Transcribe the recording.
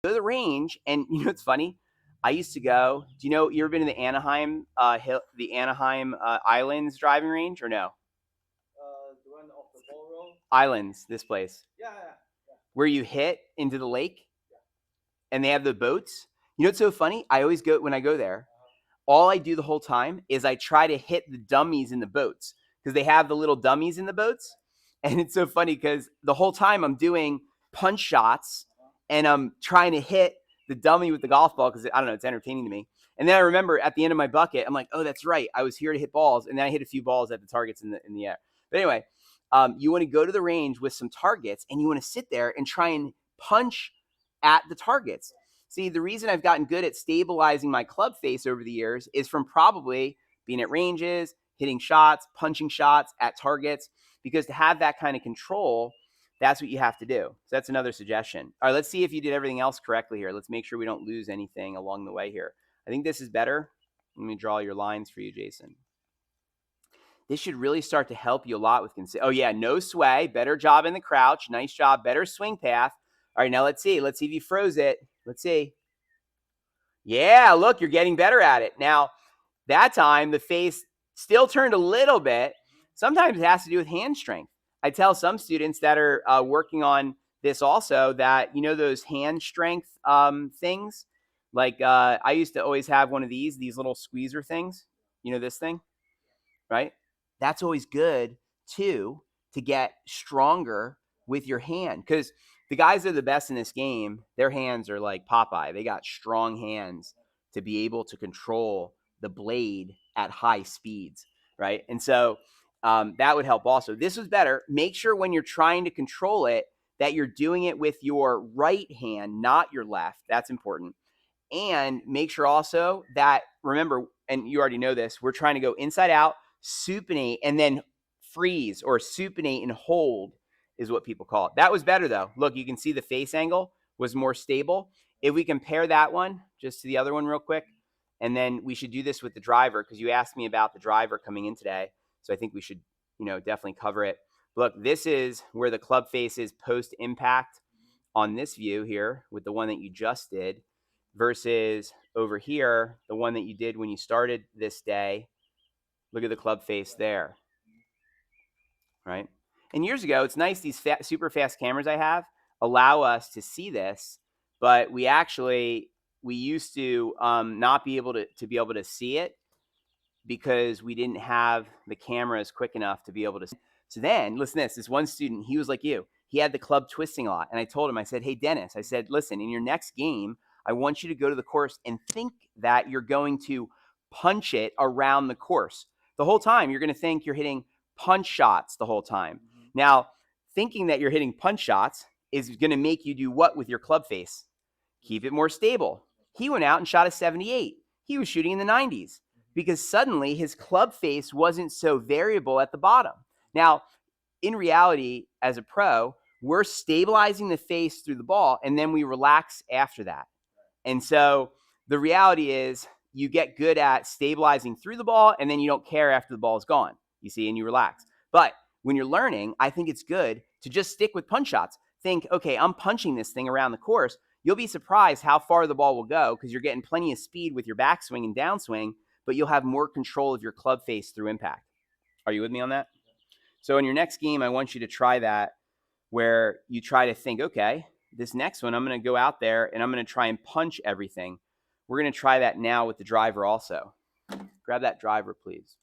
Go to the range, and you know what's funny? I used to go. Do you know? You ever been to the Anaheim Islands driving range or no? The one off the ball roll. Islands, this place Yeah, yeah, yeah. where you hit into the lake, Yeah. and they have the boats. You know what's so funny? I always go when I go there. All I do the whole time is I try to hit the dummies in the boats because they have the little dummies in the boats. And it's so funny because the whole time I'm doing punch shots and I'm trying to hit the dummy with the golf ball because I don't know, it's entertaining to me. And then I remember at the end of my bucket, I'm like, oh, that's right. I was here to hit balls. And then I hit a few balls at the targets in the air. But anyway, you want to go to the range with some targets and you want to sit there and try and punch at the targets. See, the reason I've gotten good at stabilizing my club face over the years is from probably being at ranges, hitting shots, punching shots at targets, because to have that kind of control, that's what you have to do. So that's another suggestion. All right, let's see if you did everything else correctly here. Let's make sure we don't lose anything along the way here. I think this is better. Let me draw your lines for you, Jason. This should really start to help you a lot with oh yeah, no sway, better job in the crouch, nice job, better swing path. All right, now let's see if you froze it. Let's see. Yeah, look, you're getting better at it. Now, that time the face still turned a little bit. Sometimes it has to do with hand strength. I tell some students that are working on this also that, you know, those hand strength things, like I used to always have one of these little squeezer things, you know, this thing, right? That's always good too, to get stronger with your hand, because the guys that are the best in this game, their hands are like Popeye. They got strong hands to be able to control the blade at high speeds, right? And so that would help also. This was better. Make sure when you're trying to control it that you're doing it with your right hand, not your left. That's important. And make sure also that, remember, and you already know this, we're trying to go inside out, supinate, and then freeze, or supinate and hold is what people call it. That was better though. Look, you can see the face angle was more stable. If we compare that one just to the other one real quick, and then we should do this with the driver because you asked me about the driver coming in today. So I think we should, you know, definitely cover it. Look, this is where the club face is post impact on this view here with the one that you just did, versus over here, the one that you did when you started this day. Look at the club face there, right? And years ago, it's nice, these super fast cameras I have allow us to see this, but we used to not be able to be able to see it because we didn't have the cameras quick enough to be able to. So then, listen to this one student, he was like you. He had the club twisting a lot. And I told him, I said, hey, Dennis, I said, listen, in your next game, I want you to go to the course and think that you're going to punch it around the course. The whole time, you're going to think you're hitting punch shots the whole time. Now, thinking that you're hitting punch shots is going to make you do what with your club face? Keep it more stable. He went out and shot a 78. He was shooting in the 90s because suddenly his club face wasn't so variable at the bottom. Now, in reality, as a pro, we're stabilizing the face through the ball and then we relax after that. And so the reality is you get good at stabilizing through the ball and then you don't care after the ball is gone, you see, and you relax. But when you're learning, I think it's good to just stick with punch shots. Think, okay, I'm punching this thing around the course. You'll be surprised how far the ball will go because you're getting plenty of speed with your backswing and downswing, but you'll have more control of your club face through impact. Are you with me on that? So in your next game, I want you to try that, where you try to think, okay, this next one, I'm going to go out there and I'm going to try and punch everything. We're going to try that now with the driver also. Grab that driver, please.